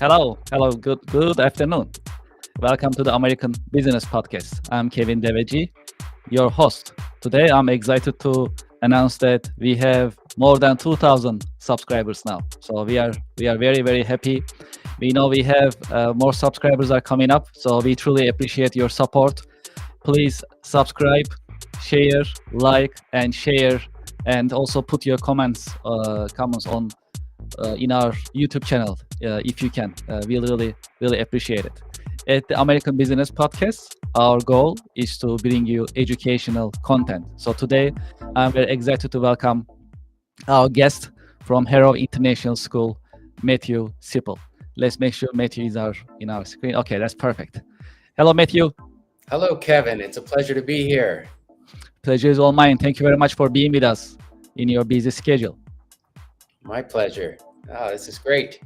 Hello, good afternoon. Welcome to the American Business Podcast. I'm Kevin Deveji, your host. Today, I'm excited to announce that we have more than 2,000 subscribers now. So we are very happy. We know we have more subscribers are coming up. So we truly appreciate your support. Please subscribe, share, like, and share, and also put your comments on in our YouTube channel if you can. We'll really appreciate it. At the American Business Podcast, our goal is to bring you educational content. So today, I'm very excited to welcome our guest from Harrow International School, Matthew Sipple. Let's make sure Matthew is in our screen. Okay, that's perfect. Hello, Matthew. Hello, Kevin. It's a pleasure to be here. Pleasure is all mine. Thank you very much for being with us in your busy schedule. My pleasure. Oh, this is great.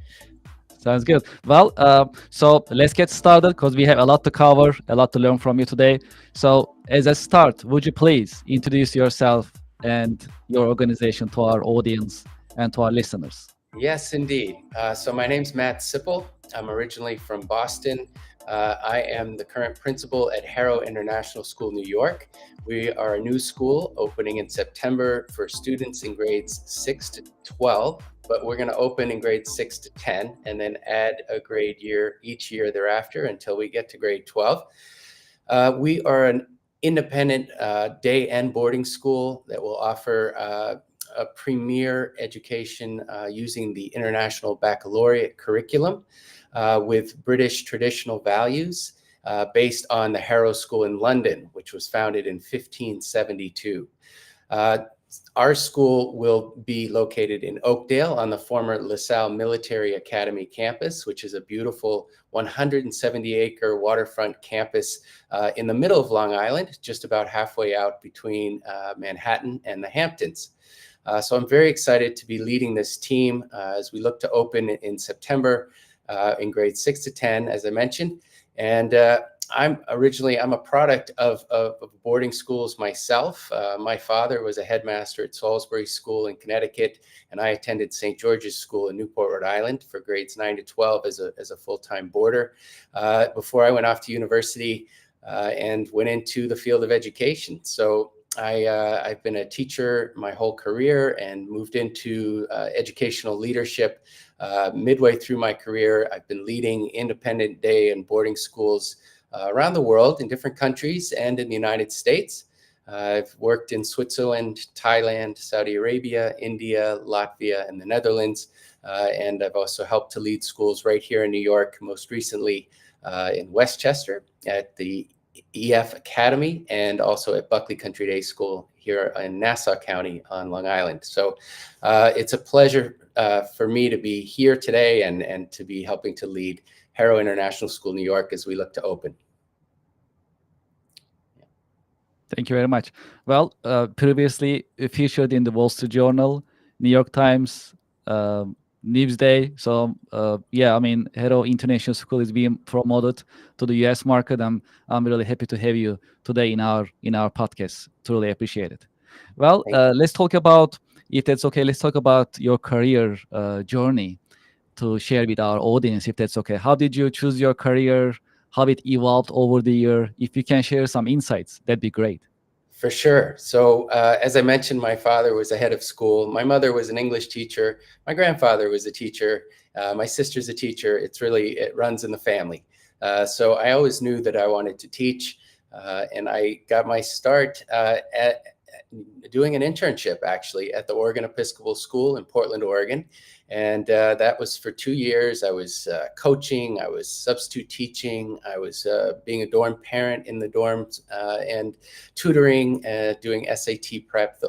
Sounds good. Well, so let's get started because we have a lot to cover, a lot to learn from you today. So as a start, would you please introduce yourself and your organization to our audience and to our listeners? Yes, indeed. So my name's Matt Sipple. I'm originally from Boston. I am the current principal at Harrow International School, New York. We are a new school opening in September for students in grades 6 to 12, but we're going to open in grades 6 to 10 and then add a grade year each year thereafter until we get to grade 12. We are an independent day and boarding school that will offer a premier education using the International Baccalaureate curriculum with British traditional values based on the Harrow School in London, which was founded in 1572. Our school will be located in Oakdale on the former LaSalle Military Academy campus, which is a beautiful 170-acre waterfront campus in the middle of Long Island, just about halfway out between Manhattan and the Hamptons. So I'm very excited to be leading this team as we look to open in September in grades 6 to 10, as I mentioned. And I'm a product of boarding schools myself. My father was a headmaster at Salisbury School in Connecticut, and I attended St. George's School in Newport, Rhode Island for grades 9 to 12 as a full-time boarder before I went off to university and went into the field of education. So I've been a teacher my whole career and moved into educational leadership midway through my career. I've been leading independent day and boarding schools around the world in different countries and in the United States. I've worked in Switzerland, Thailand, Saudi Arabia, India, Latvia, and the Netherlands. And I've also helped to lead schools right here in New York, most recently in Westchester at the EF Academy and also at Buckley Country Day School here in Nassau County on Long Island. So it's a pleasure for me to be here today and to be helping to lead Harrow International School, New York, as we look to open. Thank you very much. Well, previously featured in the Wall Street Journal, New York Times, Newsday. So Harrow International School is being promoted to the U.S. market. I'm really happy to have you today in our podcast. Truly appreciate it. Well, let's talk about, if that's okay, let's talk about your career journey to share with our audience, if that's okay. How did you choose your career? How it evolved over the year? If you can share some insights, that'd be great. For sure. So as I mentioned, my father was the head of school. My mother was an English teacher. My grandfather was a teacher. My sister's a teacher. It runs in the family. So I always knew that I wanted to teach. And I got my start at doing an internship, actually, at the Oregon Episcopal School in Portland, Oregon. And that was for 2 years. I was coaching, I was substitute teaching, I was being a dorm parent in the dorms and tutoring, doing SAT prep,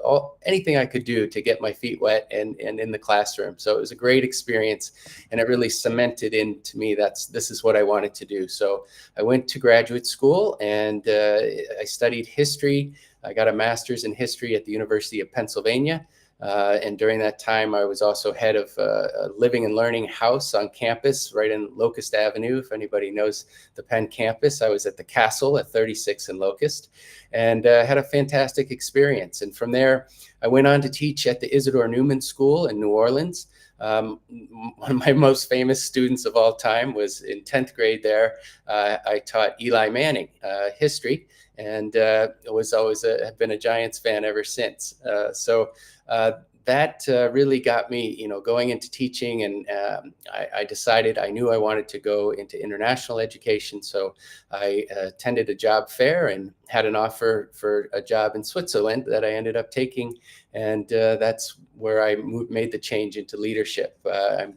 anything I could do to get my feet wet and in the classroom. So it was a great experience, and it really cemented into me this is what I wanted to do. So I went to graduate school and I studied history. I got a master's in history at the University of Pennsylvania. And during that time, I was also head of a living and learning house on campus right in Locust Avenue. If anybody knows the Penn campus, I was at the Castle at 36 and Locust and had a fantastic experience. And from there, I went on to teach at the Isidore Newman School in New Orleans. One of my most famous students of all time was in 10th grade there. I taught Eli Manning history, and was always have been a Giants fan ever since. That really got me, going into teaching, and I decided I knew I wanted to go into international education. So I attended a job fair and had an offer for a job in Switzerland that I ended up taking, and that's where I made the change into leadership. I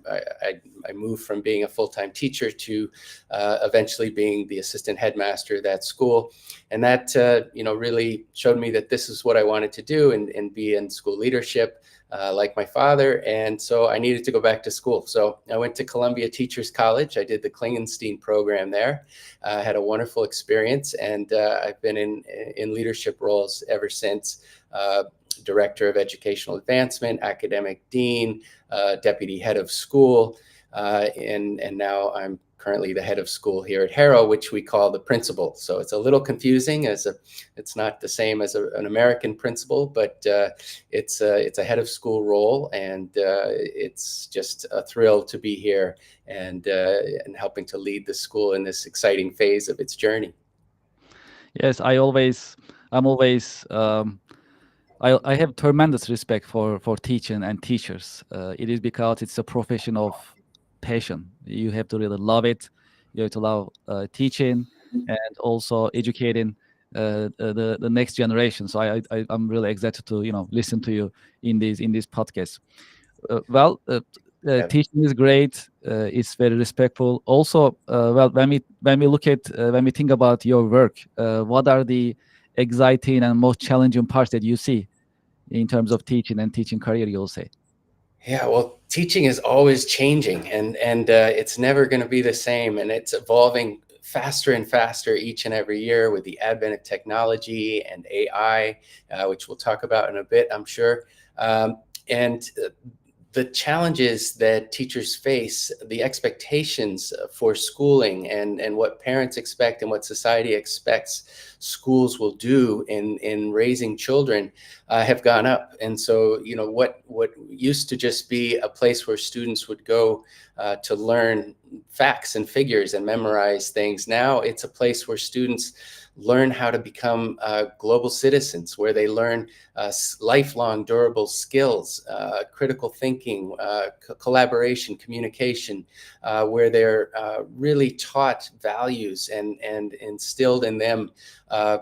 moved from being a full-time teacher to eventually being the assistant headmaster of that school, and that really showed me that this is what I wanted to do, and be in school leadership. Like my father, and so I needed to go back to school. So I went to Columbia Teachers College. I did the Klingenstein program there. Had a wonderful experience, and I've been in leadership roles ever since. Director of Educational Advancement, academic dean, deputy head of school, and now I'm currently the head of school here at Harrow, which we call the principal. So it's a little confusing, it's not the same as an American principal, but it's a head of school role, and it's just a thrill to be here and helping to lead the school in this exciting phase of its journey. Yes, I'm always, I have tremendous respect for teaching and teachers. It is because it's a profession of passion. You have to really love it. You have to love teaching and also educating the next generation. So I'm really excited to listen to you in this podcast. Teaching is great. It's very respectful. Also, when we think about your work, what are the exciting and most challenging parts that you see in terms of teaching and teaching career, you'll say? Yeah, well, teaching is always changing, and it's never going to be the same, and it's evolving faster and faster each and every year with the advent of technology and AI, which we'll talk about in a bit, I'm sure. And the challenges that teachers face, the expectations for schooling, and what parents expect and what society expects schools will do in raising children have gone up. And so, what used to just be a place where students would go to learn facts and figures and memorize things, now it's a place where students learn how to become global citizens, where they learn lifelong durable skills, critical thinking, collaboration, communication, where they're really taught values and instilled in them a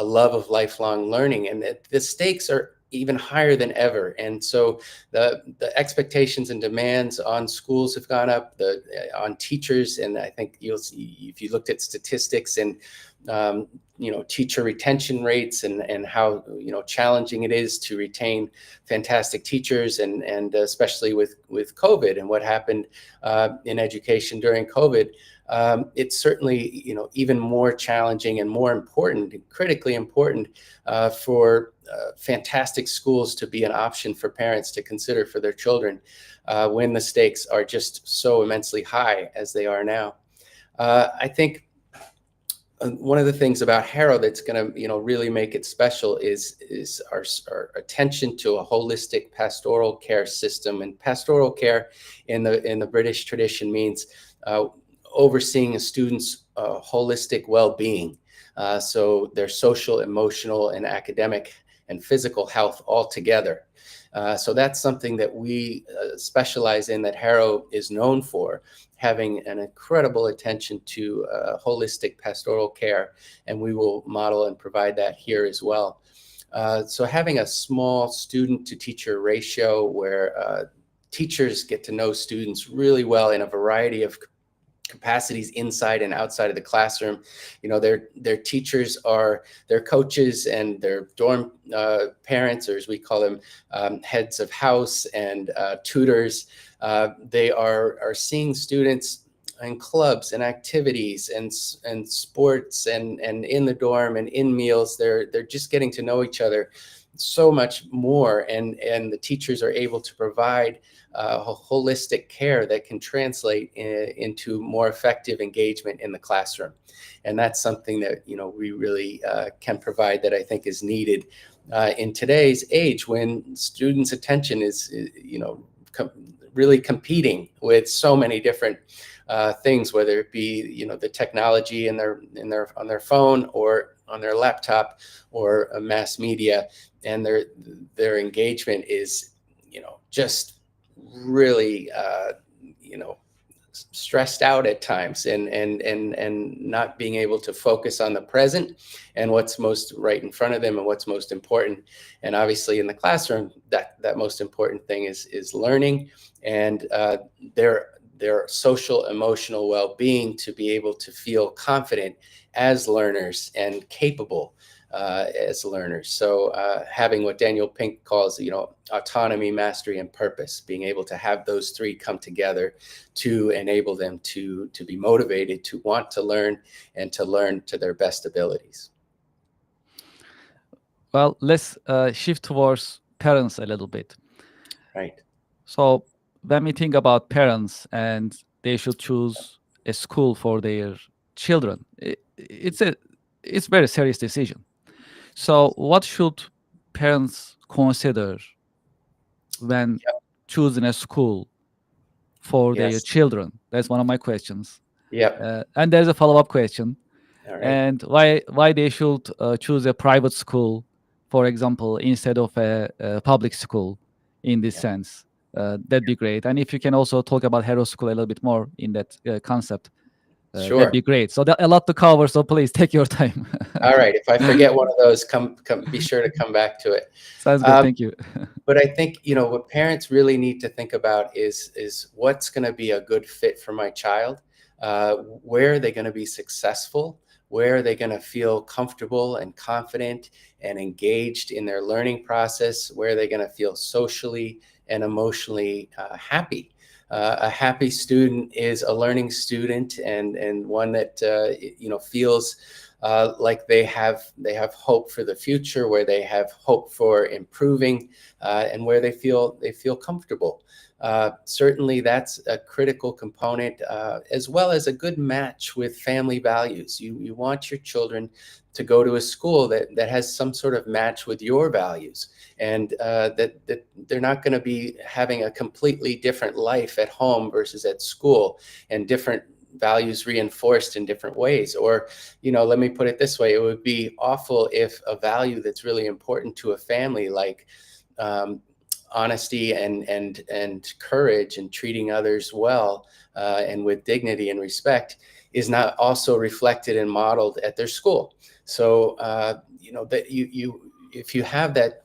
love of lifelong learning. And the stakes are even higher than ever. And so the expectations and demands on schools have gone up, on teachers. And I think you'll see, if you looked at statistics and teacher retention rates, and how challenging it is to retain fantastic teachers, and especially with COVID and what happened in education during COVID, it's certainly even more challenging and more important, critically important, for fantastic schools to be an option for parents to consider for their children when the stakes are just so immensely high as they are now. I think one of the things about Harrow that's going to really make it special is our attention to a holistic pastoral care system. And pastoral care in the British tradition means overseeing a student's holistic well-being, so their social, emotional, and academic and physical health all together. So that's something that we specialize in, that Harrow is known for, having an incredible attention to holistic pastoral care, and we will model and provide that here as well. So having a small student to teacher ratio, where teachers get to know students really well in a variety of capacities inside and outside of the classroom. Their teachers are their coaches, and their dorm parents, or as we call them, heads of house and tutors. They are seeing students in clubs and activities and sports, and in the dorm and in meals. They're just getting to know each other so much more, and the teachers are able to provide holistic care that can translate into more effective engagement in the classroom. And that's something that we really can provide, that I think is needed in today's age, when students' attention is really competing with so many different things, whether it be the technology in on their phone or on their laptop or mass media, and their engagement is just really stressed out at times, and not being able to focus on the present and what's most right in front of them and what's most important. And obviously in the classroom, that most important thing is learning and their social emotional well-being, to be able to feel confident as learners and capable as learners. So having what Daniel Pink calls, autonomy, mastery, and purpose, being able to have those three come together to enable them to be motivated, to want to learn, and to learn to their best abilities. Well, let's shift towards parents a little bit. Right. So when we think about parents and they should choose a school for their children, it's a very serious decision. So what should parents consider when choosing a school for their Yes. children? That's one of my questions. Yep. And there's a follow-up question. All right. And why they should choose a private school, for example, instead of a public school in this sense. That'd be great. And if you can also talk about Hero School a little bit more in that concept, Sure. that'd be great. So a lot to cover, so please take your time. All right. If I forget one of those, come be sure to come back to it. Sounds good. Thank you. But I think, what parents really need to think about is what's going to be a good fit for my child. Where are they going to be successful? Where are they going to feel comfortable and confident and engaged in their learning process? Where are they going to feel socially and emotionally happy? A happy student is a learning student, and one that feels like they have hope for the future, where they have hope for improving, and where they feel comfortable. Certainly, that's a critical component, as well as a good match with family values. You want your children to go to a school that has some sort of match with your values, and that they're not going to be having a completely different life at home versus at school, and different values reinforced in different ways. Or, let me put it this way: it would be awful if a value that's really important to a family, like honesty and courage and treating others well and with dignity and respect, is not also reflected and modeled at their school. So that if you have that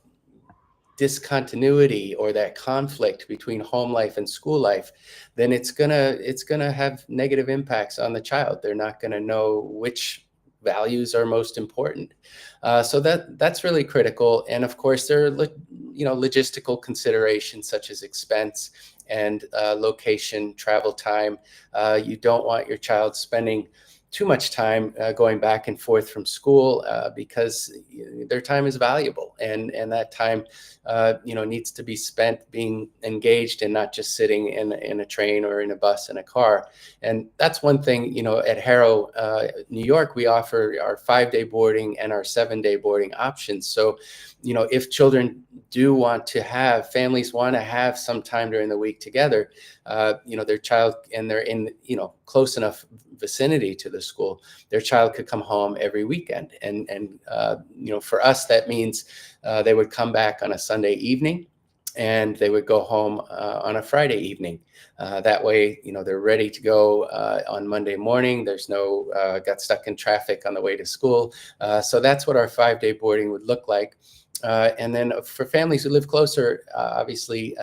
discontinuity or that conflict between home life and school life, then it's gonna have negative impacts on the child. They're not gonna know which values are most important. So that's really critical. And of course, there are logistical considerations such as expense and location, travel time. You don't want your child spending too much time going back and forth from school, because their time is valuable, and that time needs to be spent being engaged and not just sitting in a train or in a bus and a car. And that's one thing, at Harrow, New York, we offer our 5-day boarding and our 7-day boarding options. So, if children do want to families want to have some time during the week together, their child, and they're in, close enough vicinity to the school, their child could come home every weekend. And for us, that means they would come back on a Sunday evening, and they would go home on a Friday evening. That way, they're ready to go on Monday morning. There's no got stuck in traffic on the way to school. So that's what our 5-day boarding would look like. And then for families who live closer, obviously,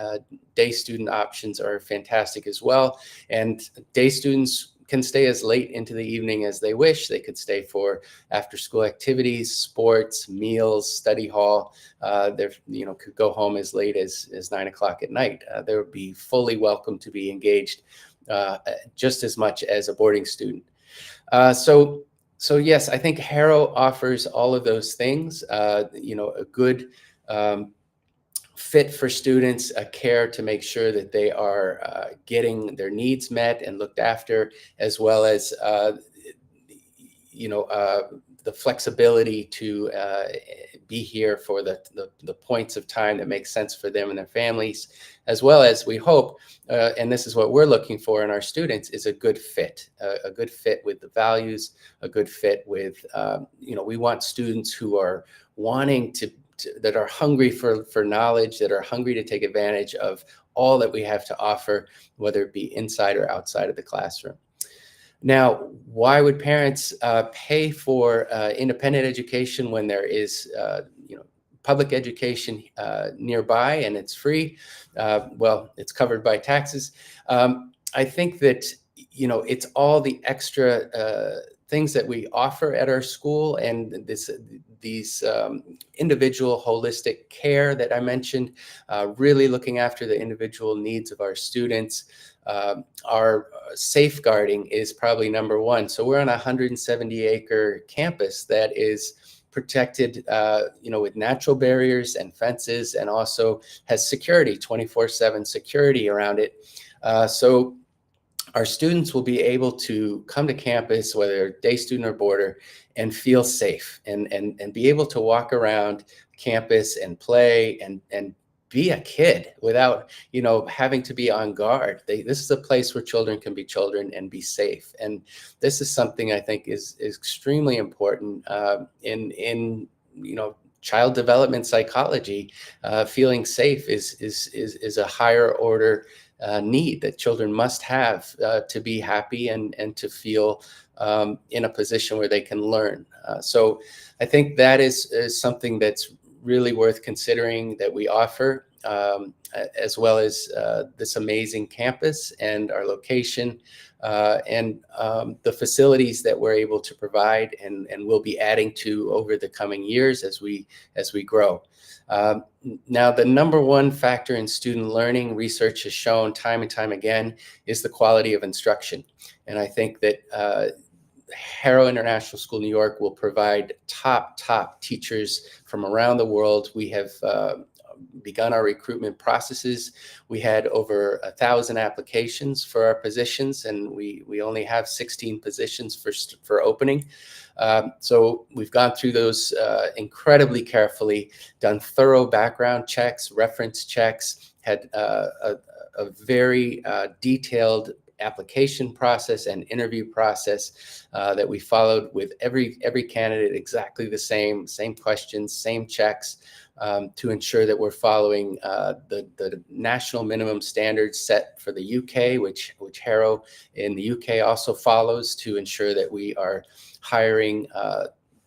day student options are fantastic as well. And day students can stay as late into the evening as they wish. They could stay for after school activities, sports, meals, study hall. They could go home as late as 9 o'clock at night. They would be fully welcome to be engaged just as much as a boarding student. So yes, I think Harrow offers all of those things. A good fit for students, a care to make sure that they are getting their needs met and looked after, as well as the flexibility to be here for the points of time that make sense for them and their families, as well as we hope, and this is what we're looking for in our students, is a good fit, a good fit with the values, a good fit with, we want students who are wanting that are hungry for knowledge, that are hungry to take advantage of all that we have to offer, whether it be inside or outside of the classroom. Now, why would parents pay for independent education when there is, public education nearby and it's free? Well, it's covered by taxes. I think that, it's all the extra things that we offer at our school, and these individual holistic care that I mentioned, really looking after the individual needs of our students. Our safeguarding is probably number one. So we're on a 170-acre campus that is protected, with natural barriers and fences, and also has security, 24/7 security around it. So our students will be able to come to campus, whether day student or boarder, and feel safe and be able to walk around campus and play and be a kid without, having to be on guard. This is a place where children can be children and be safe. And this is something I think is extremely important in child development psychology. Feeling safe is a higher order need that children must have to be happy and to feel in a position where they can learn. So I think that is something that's really worth considering that we offer, as well as this amazing campus and our location, and the facilities that we're able to provide and will be adding to over the coming years as we grow. Now, the number one factor in student learning, research has shown time and time again, is the quality of instruction. And I think that Harrow International School, New York will provide top teachers from around the world. We have begun our recruitment processes. We had over 1,000 applications for our positions, and we only have 16 positions for opening. So we've gone through those incredibly carefully, done thorough background checks, reference checks, had a very detailed application process and interview process that we followed with every candidate, exactly the same questions, same checks, to ensure that we're following the national minimum standards set for the UK, which Harrow in the UK also follows, to ensure that we are hiring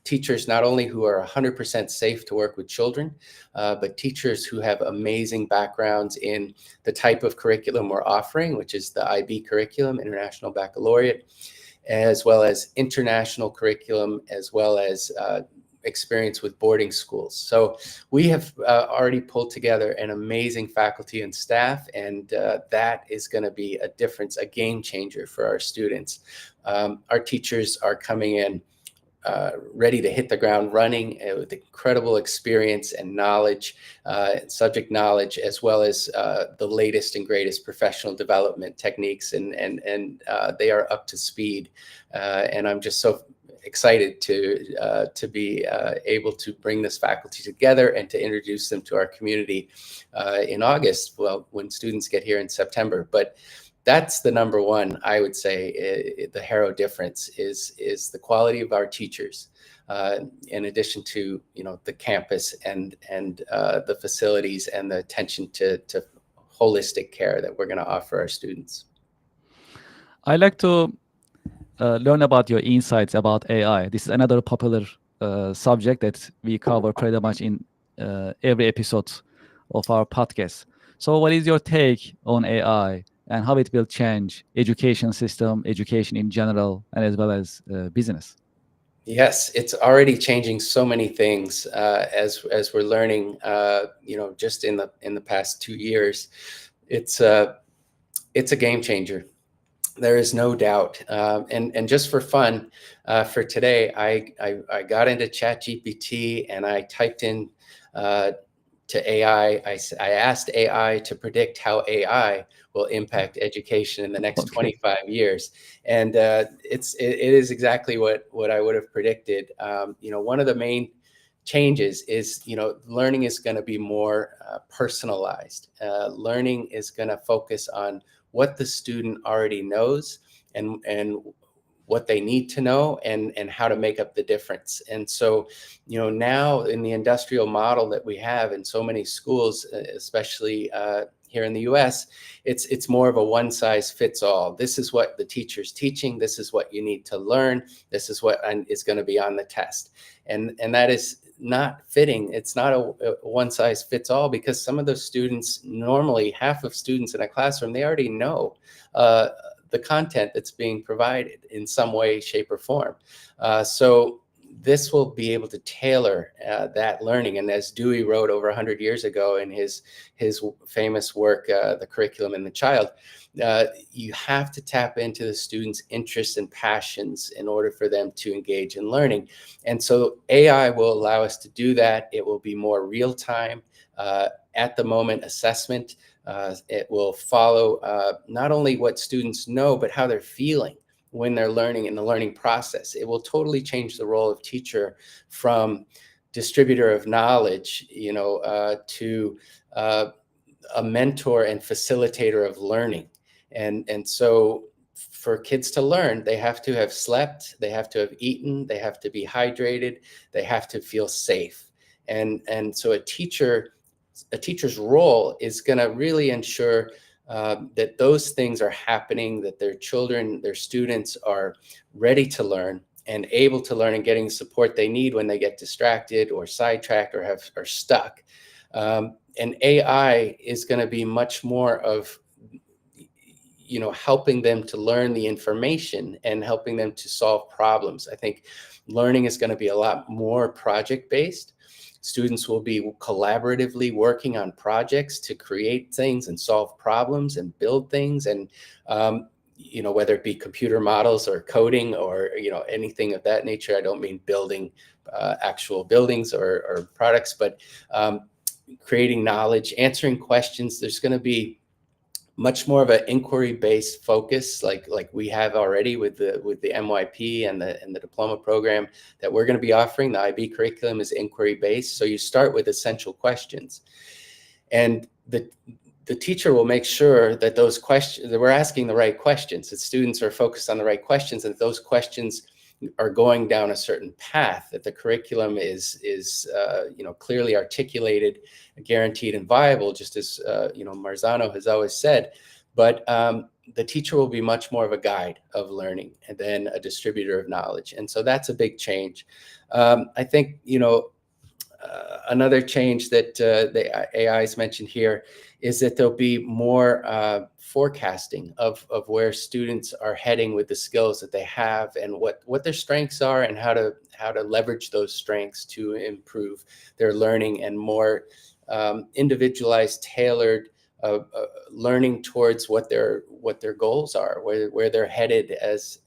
teachers not only who are 100% safe to work with children, but teachers who have amazing backgrounds in the type of curriculum we're offering, which is the IB curriculum, International Baccalaureate, as well as international curriculum, as well as experience with boarding schools. So we have already pulled together an amazing faculty and staff, and that is going to be a difference, a game changer for our students. Our teachers are coming in ready to hit the ground running with incredible experience and knowledge, subject knowledge, as well as the latest and greatest professional development techniques, and they are up to speed. And I'm just so excited to be able to bring this faculty together and to introduce them to our community in August, well, when students get here in September. But that's the number one, I would say, the Harrow difference is the quality of our teachers, in addition to the campus and the facilities and the attention to holistic care that we're going to offer our students. I like to learn about your insights about AI. This is another popular subject that we cover pretty much in every episode of our podcast. So what is your take on AI and how it will change education system, education in general, and as well as business? Yes, it's already changing so many things as we're learning. Just in the past 2 years, it's a game changer. There is no doubt. And just for fun, for today, I got into ChatGPT and I typed in to AI. I asked AI to predict how AI will impact education in the next 25 years. And it is exactly what I would have predicted. One of the main changes is, learning is going to be more personalized. Learning is going to focus on what the student already knows and what they need to know and how to make up the difference. And so, now in the industrial model that we have in so many schools, especially here in the US, it's more of a one size fits all. This is what the teacher's teaching. This is what you need to learn. This is what is going to be on the test. And that is not fitting. It's not a one size fits all, because some of those students, normally half of students in a classroom, they already know the content that's being provided in some way, shape, or form. So this will be able to tailor that learning. And as Dewey wrote over 100 years ago in his famous work, The Curriculum and the Child, you have to tap into the students' interests and passions in order for them to engage in learning. And so AI will allow us to do that. It will be more real-time, at the moment assessment. It will follow not only what students know, but how they're feeling when they're learning in the learning process. It will totally change the role of teacher from distributor of knowledge, to a mentor and facilitator of learning. And so for kids to learn, they have to have slept, they have to have eaten, they have to be hydrated, they have to feel safe. And so a teacher's role is going to really ensure that those things are happening, that their children, their students are ready to learn and able to learn and getting the support they need when they get distracted or sidetracked or are stuck. And AI is going to be much more of, helping them to learn the information and helping them to solve problems. I think learning is going to be a lot more project-based. Students will be collaboratively working on projects to create things and solve problems and build things. And, whether it be computer models or coding or, anything of that nature. I don't mean building actual buildings or products, but creating knowledge, answering questions. There's going to be much more of an inquiry-based focus, like we have already with the MYP and the diploma program that we're going to be offering. The IB curriculum is inquiry-based, so you start with essential questions, and the teacher will make sure that those questions, that we're asking the right questions, that students are focused on the right questions, and that those questions are going down a certain path, that the curriculum is clearly articulated, guaranteed, and viable, just as Marzano has always said. But the teacher will be much more of a guide of learning and then a distributor of knowledge. And so that's a big change. I think another change that the AI is mentioned here is that there'll be more forecasting of where students are heading with the skills that they have and what their strengths are and how to leverage those strengths to improve their learning, and more individualized, tailored learning towards what their goals are, where they're headed as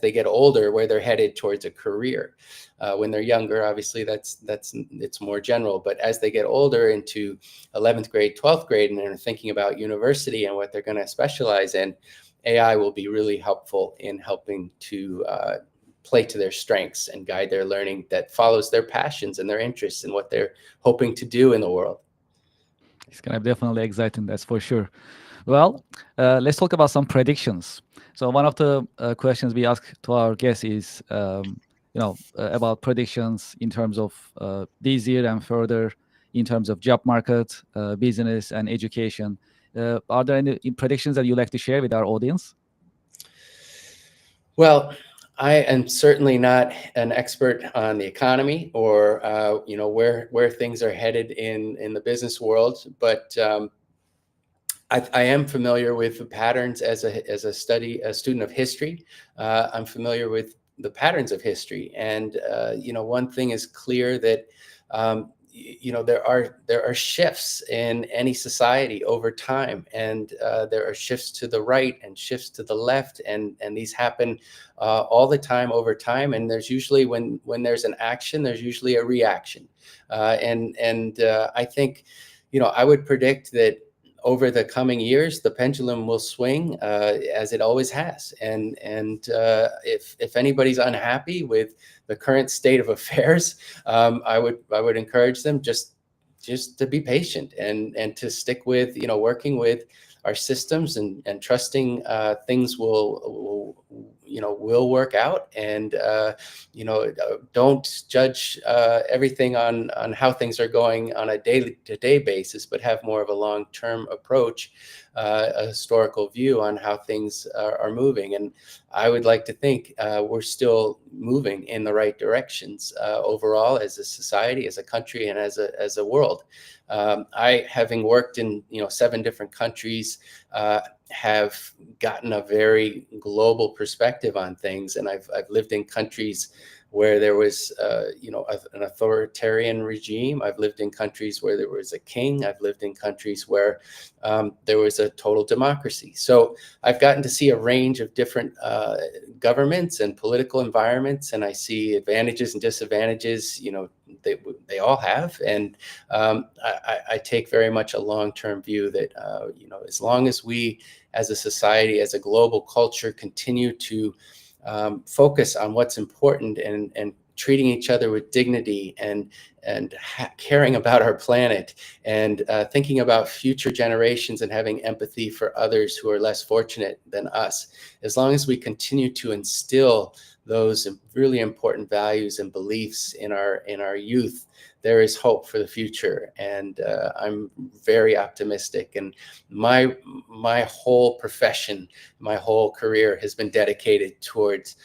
they get older, where they're headed towards a career. When they're younger, obviously it's more general, but as they get older into 11th grade, 12th grade, and they're thinking about university and what they're going to specialize in, AI will be really helpful in helping to play to their strengths and guide their learning that follows their passions and their interests and what they're hoping to do in the world. It's going to be definitely exciting, that's for sure. Well, let's talk about some predictions. So one of the questions we ask to our guests is, about predictions in terms of this year and further, in terms of job market, business, and education. Are there any predictions that you'd like to share with our audience? Well, I am certainly not an expert on the economy or where things are headed in the business world, but I am familiar with the patterns as a student of history. I'm familiar with the patterns of history, and one thing is clear, that there are shifts in any society over time, and there are shifts to the right and shifts to the left, and these happen all the time over time. And there's usually when there's an action, there's usually a reaction, and I think I would predict that over the coming years, the pendulum will swing as it always has. And if anybody's unhappy with the current state of affairs, I would encourage them just to be patient and to stick with working with our systems and trusting things will work out, and don't judge everything on how things are going on a day-to-day basis, but have more of a long-term approach, a historical view on how things are moving. And I would like to think we're still moving in the right directions overall as a society, as a country, and as a world. I, having worked in 7 different countries, have gotten a very global perspective on things, and I've lived in countries where there was an authoritarian regime. I've lived in countries where there was a king. I've lived in countries where there was a total democracy. So I've gotten to see a range of different governments and political environments, and I see advantages and disadvantages. They all have, and I take very much a long-term view that as long as we, as a society, as a global culture, continue to focus on what's important and treating each other with dignity and caring about our planet and thinking about future generations and having empathy for others who are less fortunate than us. As long as we continue to instill those really important values and beliefs in our youth, there is hope for the future. And I'm very optimistic. And my whole profession, my whole career has been dedicated towards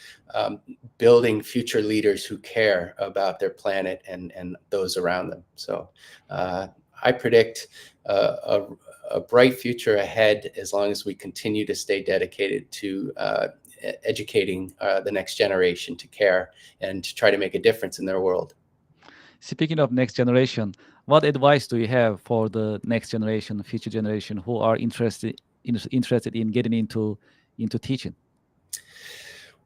building future leaders who care about their planet and those around them. So I predict a bright future ahead as long as we continue to stay dedicated to educating the next generation to care and to try to make a difference in their world. Speaking of next generation, what advice do you have for the next generation, future generation who are interested in getting into teaching?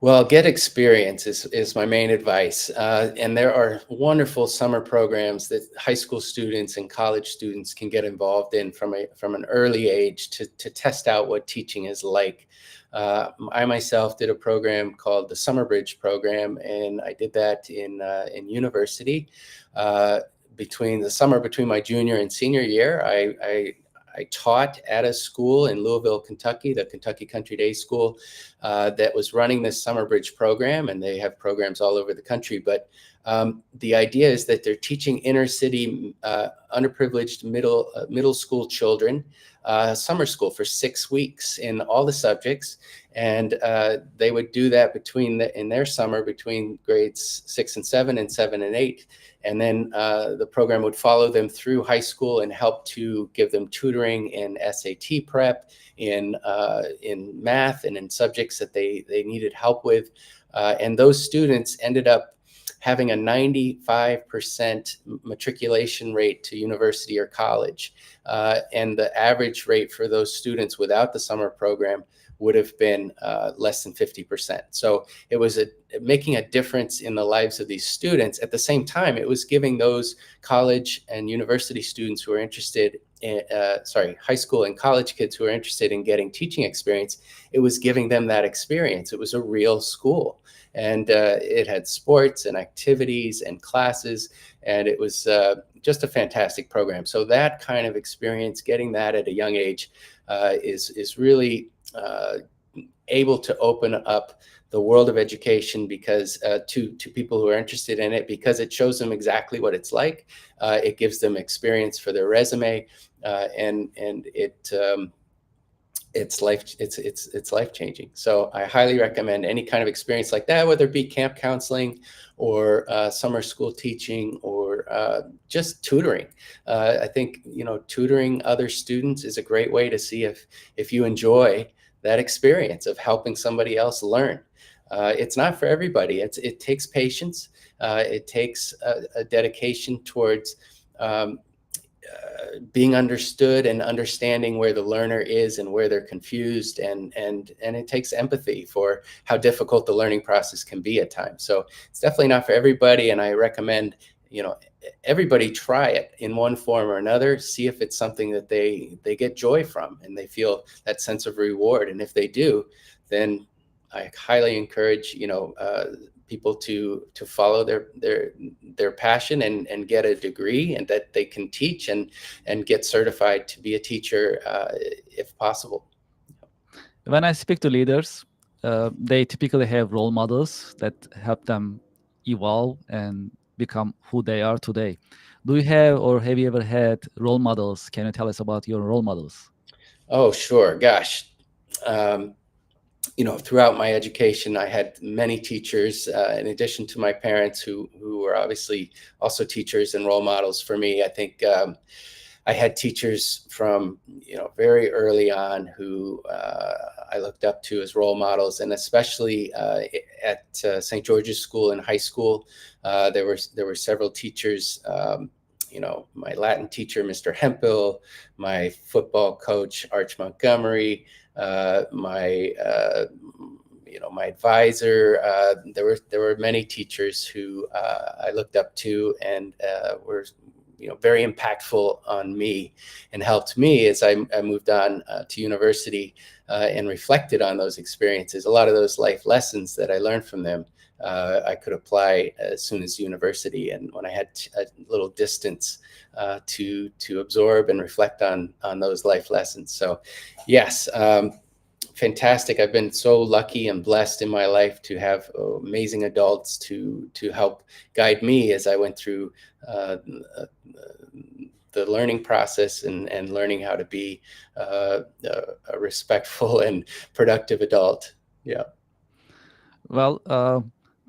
Well, get experience is my main advice. And there are wonderful summer programs that high school students and college students can get involved in from an early age to test out what teaching is like. I myself did a program called the Summer Bridge program, and I did that in university. Between my junior and senior year, I taught at a school in Louisville, Kentucky, the Kentucky Country Day School, that was running this Summer Bridge program, and they have programs all over the country. But the idea is that they're teaching inner city, underprivileged middle school children summer school for 6 weeks in all the subjects, and they would do that in their summer between grades 6 and 7 and 7 and 8. And then the program would follow them through high school and help to give them tutoring in SAT prep, in math, and in subjects that they needed help with. And those students ended up having a 95% matriculation rate to university or college. And the average rate for those students without the summer program would have been less than 50%. So it was making a difference in the lives of these students. At the same time, it was giving those college and university students who are interested in, high school and college kids who are interested in getting teaching experience, it was giving them that experience. It was a real school. And it had sports and activities and classes, and it was just a fantastic program. So that kind of experience, getting that at a young age, is really able to open up the world of education because to people who are interested in it, because it shows them exactly what it's like. It gives them experience for their resume, and it's life changing. So I highly recommend any kind of experience like that, whether it be camp counseling or summer school teaching or just tutoring. I think tutoring other students is a great way to see if you enjoy that experience of helping somebody else learn. It's not for everybody. It takes patience. It takes a dedication towards being understood and understanding where the learner is and where they're confused, and it takes empathy for how difficult the learning process can be at times. So it's definitely not for everybody, and I recommend everybody try it in one form or another, see if it's something that they get joy from and they feel that sense of reward. And if they do, then I highly encourage, people to follow their passion and get a degree, and that they can teach and get certified to be a teacher, if possible. When I speak to leaders, they typically have role models that help them evolve and become who they are today. Do you have, or have you ever had role models? Can you tell us about your role models? Oh, sure. Gosh. Throughout my education, I had many teachers, in addition to my parents, who were obviously also teachers and role models for me. I think I had teachers from very early on who I looked up to as role models, and especially at St. George's School in high school, there were several teachers. My Latin teacher, Mr. Hempel, my football coach, Arch Montgomery, my advisor. There were many teachers who I looked up to and were very impactful on me and helped me as I moved on to university and reflected on those experiences. A lot of those life lessons that I learned from them, I could apply as soon as university, and when I had a little distance to absorb and reflect on those life lessons. So yes, fantastic. I've been so lucky and blessed in my life to have amazing adults to help guide me as I went through the learning process and learning how to be a respectful and productive adult. Yeah. Well,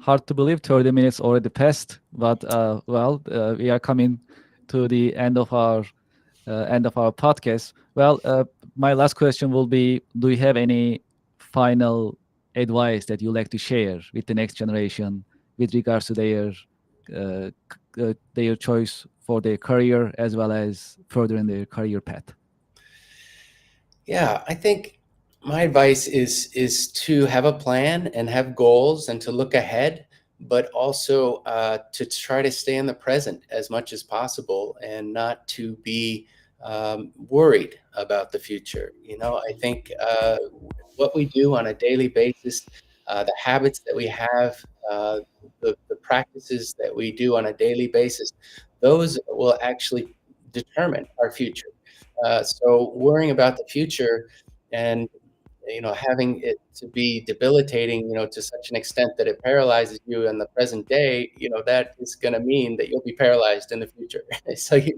hard to believe 30 minutes already passed, but we are coming to the end of our podcast. Well, my last question will be: do you have any final advice that you like to share with the next generation with regards to their choice for their career as well as further in their career path? Yeah, I think my advice is to have a plan and have goals and to look ahead, but also to try to stay in the present as much as possible and not to be worried about the future. I think what we do on a daily basis, the habits that we have, the practices that we do on a daily basis, those will actually determine our future. So worrying about the future and having it to be debilitating, to such an extent that it paralyzes you in the present day, that is going to mean that you'll be paralyzed in the future. So you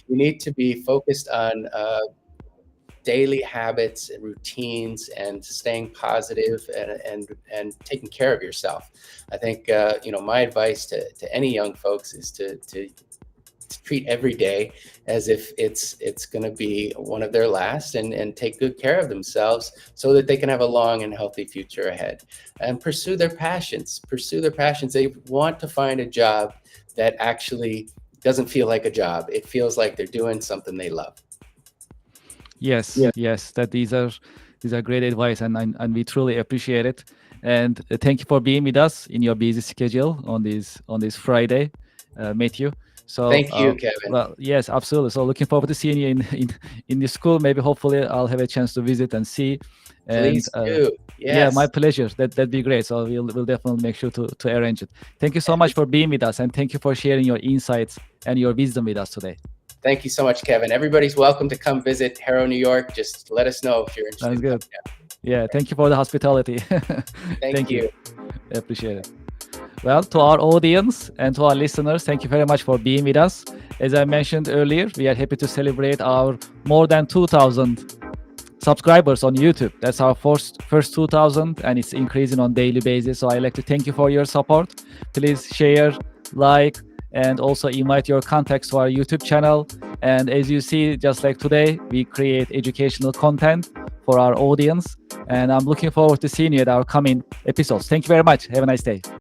need to be focused on daily habits and routines and staying positive and taking care of yourself. I think my advice to any young folks is to treat every day as if it's going to be one of their last, and take good care of themselves so that they can have a long and healthy future ahead, and pursue their passions. They want to find a job that actually doesn't feel like a job. It feels like they're doing something they love. Yes, yes, that these are great advice, and we truly appreciate it. And thank you for being with us in your busy schedule on this Friday, Matthew. So thank you, Kevin. Well, yes, absolutely. So looking forward to seeing you in the school. Maybe hopefully I'll have a chance to visit and see. Please do. Yes. Yeah, my pleasure. That'd be great. So we'll definitely make sure to arrange it. Thank you so much for being with us, and thank you for sharing your insights and your wisdom with us today. Thank you so much, Kevin. Everybody's welcome to come visit Harrow, New York. Just let us know if you're interested. Sounds good. Yeah, thank you for the hospitality. Thank you. I appreciate it. Well, to our audience and to our listeners, thank you very much for being with us. As I mentioned earlier, we are happy to celebrate our more than 2,000 subscribers on YouTube. That's our first 2,000, and it's increasing on daily basis. So I'd like to thank you for your support. Please share, like, and also invite your contacts to our YouTube channel. And as you see, just like today, we create educational content for our audience. And I'm looking forward to seeing you at our coming episodes. Thank you very much. Have a nice day.